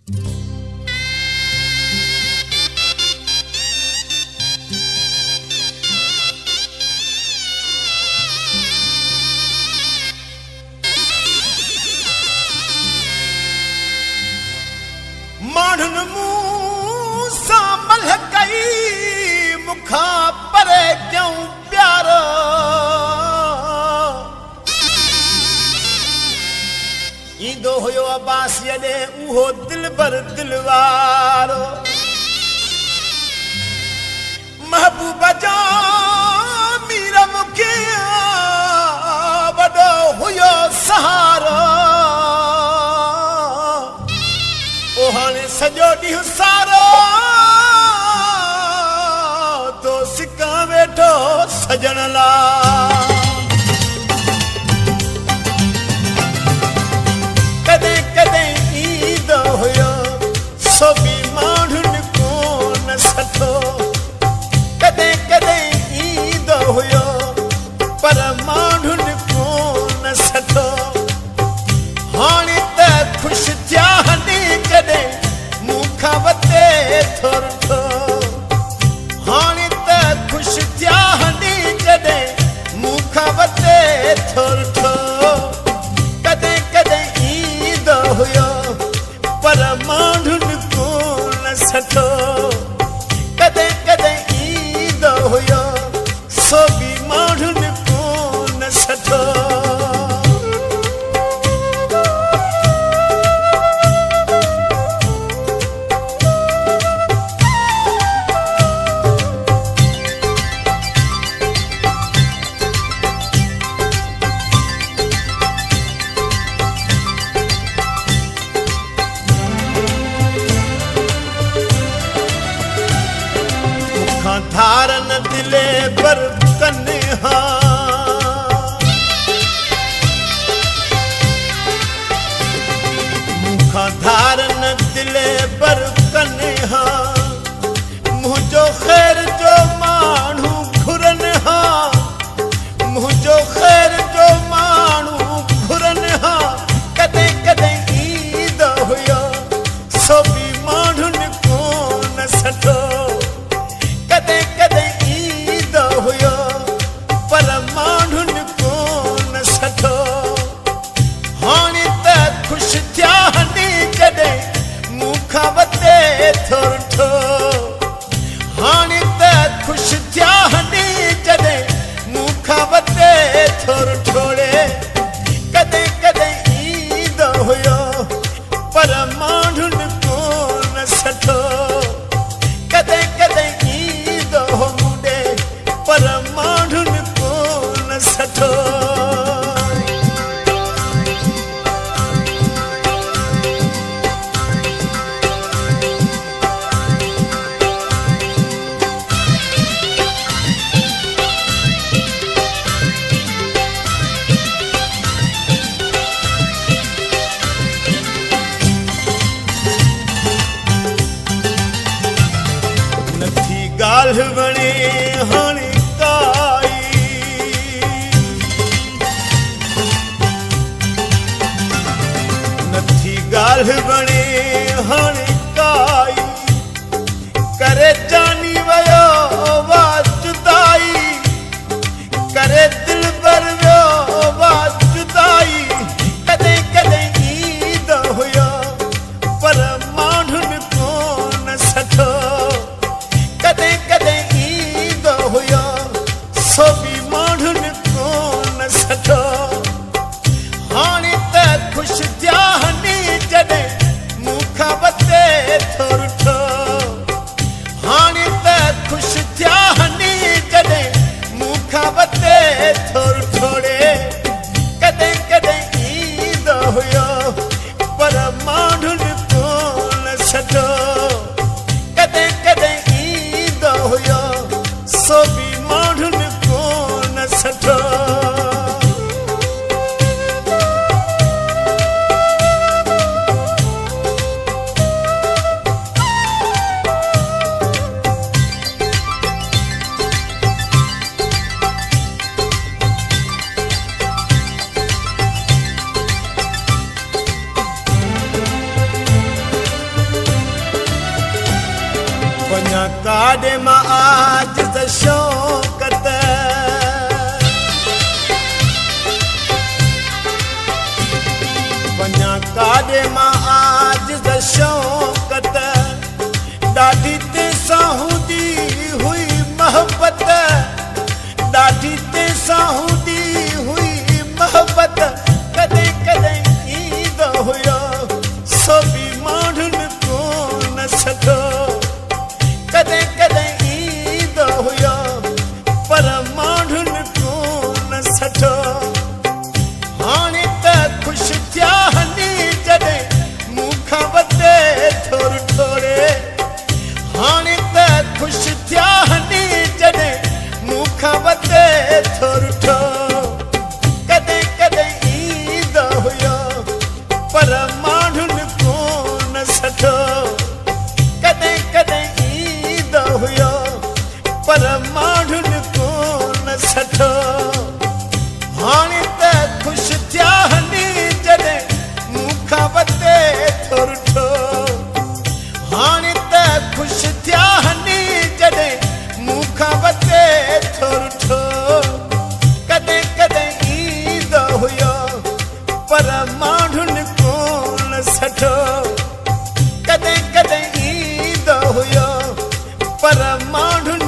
माण्हुनि मूं सां मलह कई मूंखां परे क्यों प्यारो ईंदो हुयो अब्बास ॾे उहो दिलबर दिलवारो महबूब जो मीर मूंखे वॾो हुयो सहारो ओ हाणे सॼो ॾींहुं सारो तो सिका वेठो सजण लाइ कॾहिं कॾहिं ईंदो हुयो सो बि माण्हुनि कोन सठो कॾहिं कॾहिं ईंदो हुयो पर माण्हुनि कोन सठो हाणे त ख़ुशि थिया हनी जॾहिं मूंखां वते थोरो हाणे त ख़ुशि थिया हनी जॾहिं मूंखां वते थोरो कॾहिं कॾहिं ईंदो हुयो पर माण्हुनि कोन सठो कॾहिं कॾहिं ईंदो हुयो सो बि माण्हुनि कोन सठो धारन दिले पर कन्हा मुखा धारन दिले पर कन्हा मुंहिंजो ख़ैर जो माण्हू घुरनि हा मुंहिंजो ख़ैर जो माण्हू घुरनि हा कॾहिं कॾहिं ईंदो हुयो सो बि माण्हुनि कोन सठो कॾहिं कॾहिं ईंदो हुयो पर माण्हुनि कोन सठो हाणे त ख़ुशि थिया हनी जॾहिं मूंखां वते थोरो हाणे त ख़ुशि थिया हनी जॾहिं मूंखां वते थोरो कॾहिं कॾहिं ईंदो हुयो पर माण्हुनि कोन सठो कॾहिं कॾहिं ईंदो हो मूंॾे पर माण्हुनि कोन सठो ॻाल्हि वणे हाणे काई नथी ॻाल्हि वणे हाणे काई करे जानी वियो वा जुदाई करे दिल भर वियो वा जुदाई कॾहिं कॾहिं ईंदो हुयो पर माण्हुनि कोन सठो कॾहिं कॾहिं ईंदो हुयो सो बि माण्हुनि कोन सठो हाणे त ख़ुशि थिया हनी जॾहिं मूंखां वते थोरो हाणे त ख़ुशि थिया हनी जॾहिं मूंखां वते थोरो कॾहिं कॾहिं ईंदो हुयो पर माण्हुनि कोन सठो कॾहिं कॾहिं ईंदो हुयो सो बि माण्हुनि कोन सठो पंजा काॾे मां आजिज़ शौक़त पंजा काॾे मां आजिज़ शौक़त ॾाढी तेसां हूंदी हुई मोहबत ॾाढी तेसां हूंदी हुई मोहबत कॾहिं कॾहिं ईंदो हुयो सो बि माण्हुनि कोन सघो कॾहिं कॾहिं ईंदो हुयो पर माण्हुनि कोन सठो हाणे त ख़ुशि थिया हनी जॾहिं मूंखां वधे थोर थोरे हाणे त ख़ुशि थिया हनी जॾहिं मूंखां वधे थोर थोर कॾहिं कॾहिं ईंदो हुयो पर माण्हुनि कोन सठो कॾहिं कॾहिं ईंदो हुयो पर माण्हुनि कोन सठो हाणे त ख़ुशि थिया हनी जॾहिं मूंखां वधे थोर थोर हाणे त ख़ुशि थिया हनी जॾहिं मूंखां वधे थोर थोर कॾहिं कॾहिं ईंदो हुयो पर माण्हुनि कोन सठो कॾहिं कॾहिं ईंदो हुयो पर माण्हुनि